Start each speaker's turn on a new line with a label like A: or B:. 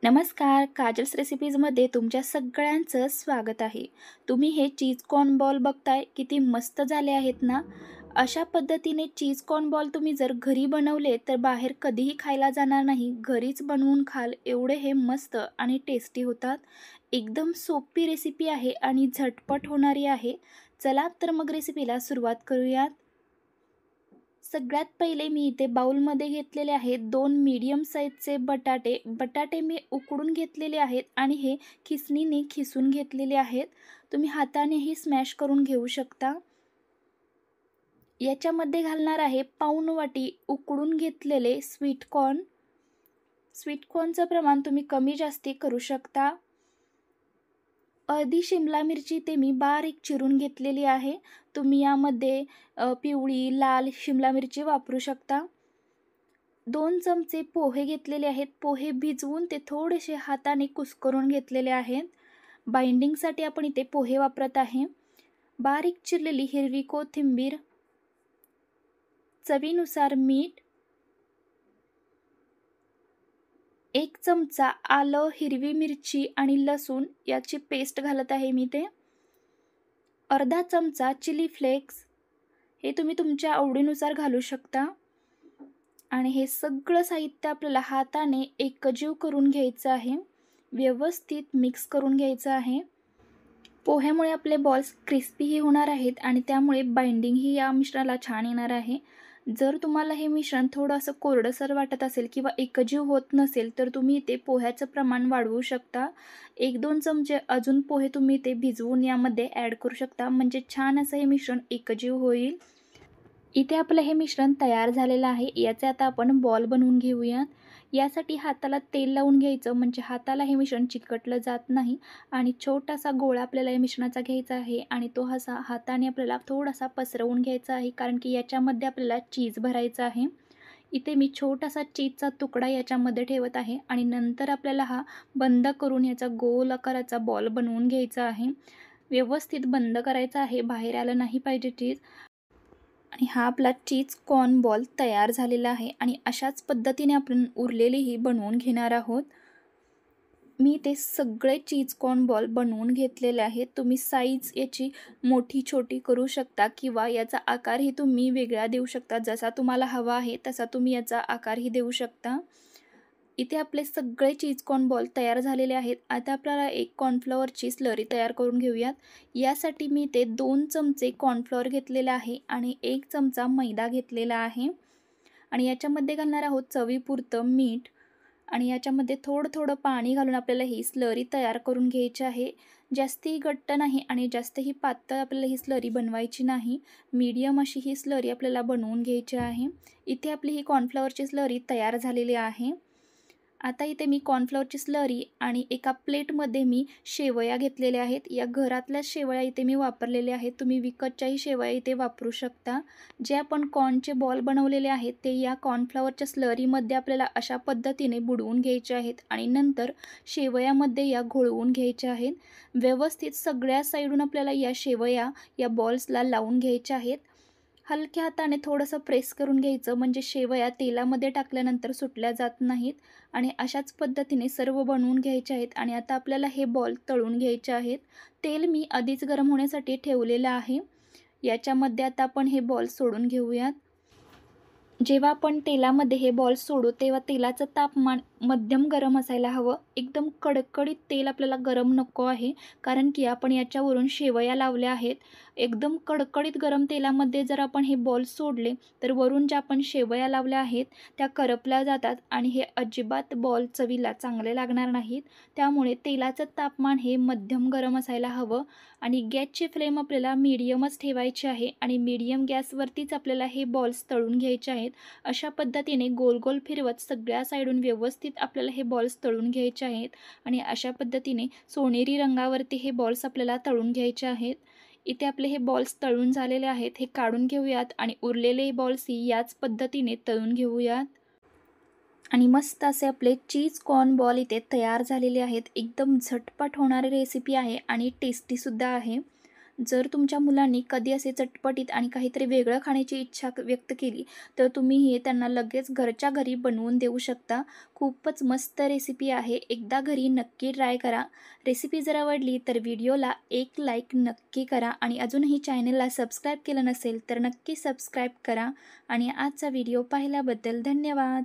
A: नमस्कार, काजल्स रेसिपीजमध्ये तुमच्या सगळ्यांचं स्वागत आहे. तुम्ही हे चीज कॉर्न बॉल बघताय, किती मस्त झाले आहेत ना? अशा पद्धतीने चीज कॉर्न बॉल तुम्ही जर घरी बनवले तर बाहेर कधीही खायला जाणार नाही. घरीच बनवून खाल एवढे हे मस्त आणि टेस्टी होतात. एकदम सोपी रेसिपी आहे आणि झटपट होणारी आहे. चला तर मग रेसिपीला सुरुवात करूयात. सगळ्यात पहिले मी इथे बाउलमध्ये घेतलेले आहेत 2 मीडियम साईजचे बटाटे. बटाटे मी उकडून घेतलेले आहेत आणि हे खिसणीने खिसून घेतलेले आहेत. तुम्ही हातानेही स्मॅश करून घेऊ शकता. याच्यामध्ये घालणार आहे पाऊण वाटी उकडून घेतलेले स्वीट कॉर्न. स्वीट कॉर्नचं प्रमाण तुम्ही कमी जास्ती करू शकता. अर्धी शिमला मिरची ते मी बारीक चिरून घेतलेली आहे. तुम्ही यामध्ये पिवळी, लाल शिमला मिरची वापरू शकता. 2 चमचे पोहे घेतलेले आहेत. पोहे भिजवून ते थोडेसे हाताने कुस्करून घेतलेले आहेत. बाइंडिंगसाठी आपण इथे पोहे वापरत आहे. बारीक चिरलेली हिरवी कोथिंबीर, चवीनुसार मीठ, 1 चमचा आलं, हिरवी मिरची आणि लसूण याची पेस्ट घालत आहे मी ते. अर्धा चमचा चिली फ्लेक्स, हे तुम्ही तुमच्या आवडीनुसार घालू शकता. आणि हे सगळं साहित्य आपल्याला हाताने एकजीव करून घ्यायचं आहे. व्यवस्थित मिक्स करून घ्यायचं आहे. पोह्यामुळे आपले बॉल्स क्रिस्पीही होणार आहेत आणि त्यामुळे बाइंडिंगही या मिश्रणाला छान येणार आहे. जर तुम्हाला हे मिश्रण थोडंसं कोरडसर वाटत असेल किंवा एकजीव होत नसेल तर तुम्ही इथे पोह्याचं प्रमाण वाढवू शकता. 1-2 चमचे अजून पोहे तुम्ही इथे भिजवून यामध्ये ॲड करू शकता, म्हणजे छान असं हे मिश्रण एकजीव होईल. इथे आपलं हे मिश्रण तयार झालेलं आहे. याचे आता आपण बॉल बनवून घेऊयात. यासाठी हाताला तेल लावून घ्यायचं, म्हणजे हाताला हे मिश्रण चिकटलं जात नाही. आणि छोटासा गोळा आपल्याला या मिश्रणाचा घ्यायचा आहे आणि तो असा हाताने आपल्याला थोडासा पसरवून घ्यायचा आहे, कारण की याच्यामध्ये आपल्याला चीज भरायचं आहे. इथे मी छोटासा चीजचा तुकडा याच्यामध्ये ठेवत आहे आणि नंतर आपल्याला हा बंद करून याचा गोल आकाराचा बॉल बनवून घ्यायचा आहे. व्यवस्थित बंद करायचा आहे, बाहेर आलं नाही पाहिजे चीज. आणि हा आपला चीज कॉर्न बॉल तयार झालेला आहे आणि अशाच पद्धतीने आपण उरलेलेही बनवून घेणार आहोत. मी ते सगळे चीज कॉर्न बॉल बनवून घेतलेले आहेत. तुम्ही साईज याची मोठी छोटी करू शकता किंवा याचा आकारही तुम्ही वेगळा देऊ शकता. जसा तुम्हाला हवा आहे तसा तुम्ही याचा आकारही देऊ शकता. इथे आपले सगळे चीज कॉर्न बॉल तयार झालेले आहेत. आता आपल्याला एक कॉर्नफ्लॉवरची स्लरी तयार करून घेऊयात. यासाठी मी ते 2 चमचे कॉर्नफ्लॉवर घेतलेला आहे आणि 1 चमचा मैदा घेतलेला आहे. आणि याच्यामध्ये घालणार आहोत चवीपुरतं मीठ आणि याच्यामध्ये थोडं थोडं पाणी घालून आपल्याला ही स्लरी तयार करून घ्यायची आहे. जास्तही घट्ट नाही आणि जास्तही पातळ आपल्याला ही स्लरी बनवायची नाही. मीडियम अशी ही स्लरी आपल्याला बनवून घ्यायची आहे. इथे आपली ही कॉर्नफ्लॉवरची स्लरी तयार झालेली आहे. आता इथे मी कॉर्नफ्लॉवरची स्लरी आणि एका प्लेटमध्ये मी शेवया घेतलेल्या आहेत. या घरातल्या शेवया इथे मी वापरलेल्या आहेत. तुम्ही विकतच्याही शेवया इथे वापरू शकता. जे आपण कॉर्नचे बॉल बनवलेले आहेत ते या कॉर्नफ्लॉवरच्या स्लरीमध्ये आपल्याला अशा पद्धतीने बुडवून घ्यायचे आहेत आणि नंतर शेवयामध्ये या घोळवून घ्यायच्या आहेत. व्यवस्थित सगळ्या साईडून आपल्याला या शेवया या बॉल्सला लावून घ्यायच्या आहेत. हलक्या हाताने थोडंसं प्रेस करून घ्यायचं, म्हणजे शेवया तेलामध्ये टाकल्यानंतर सुटल्या जात नाहीत. आणि अशाच पद्धतीने सर्व बनवून घ्यायचे आहेत. आणि आता आपल्याला हे बॉल तळून घ्यायचे आहेत. तेल मी आधीच गरम होण्यासाठी ठेवलेलं आहे. याच्यामध्ये आता आपण हे बॉल सोडून घेऊयात. जेव्हा आपण तेलामध्ये हे बॉल सोडू तेव्हा तेलाचं तापमान मध्यम गरम असायला हवं. एकदम कडकडीत तेल आपल्याला गरम नको आहे, कारण की आपण याच्यावरून शेवया लावल्या आहेत. एकदम कडकडीत गरम तेलामध्ये जर आपण हे बॉल सोडले तर वरून ज्या आपण शेवया लावल्या आहेत त्या करपल्या जातात आणि हे अजिबात बॉल चवीला चांगले लागणार नाहीत. त्यामुळे तेलाचं तापमान हे मध्यम गरम असायला हवं आणि गॅसची फ्लेम आपल्याला मीडियमच ठेवायची आहे आणि मीडियम गॅसवरतीच आपल्याला हे बॉल्स तळून घ्यायचे आहेत. अशा पद्धतीने गोल गोल फिरवत सगळ्या साईडून व्यवस्थित आपल्याला हे बॉल्स तळून घ्यायचे आहेत. आणि अशा पद्धतीने सोनेरी रंगावरती हे बॉल्स आपल्याला तळून घ्यायचे आहेत. इथे आपले हे बॉल्स तळून झालेले आहेत. हे काढून घेऊयात आणि उरलेले बॉल्सही याच पद्धतीने तळून घेऊयात. आणि मस्त असे आपले चीज कॉर्न बॉल इथे तयार झालेले आहेत. एकदम झटपट होणारी रेसिपी आहे आणि टेस्टीसुद्धा आहे. जर तुमच्या मुलांनी कधी असे चटपटीत आणि काहीतरी वेगळं खाण्याची इच्छा व्यक्त केली तर तुम्ही हे त्यांना लगेच घरच्या घरी बनवून देऊ शकता. खूपच मस्त रेसिपी आहे. एकदा घरी नक्की ट्राय करा. रेसिपी जर आवडली तर व्हिडिओला एक लाईक नक्की करा आणि अजूनही चॅनलला सबस्क्राईब केलं नसेल तर नक्की सबस्क्राईब करा. आणि आजचा व्हिडिओ पाहिल्याबद्दल धन्यवाद.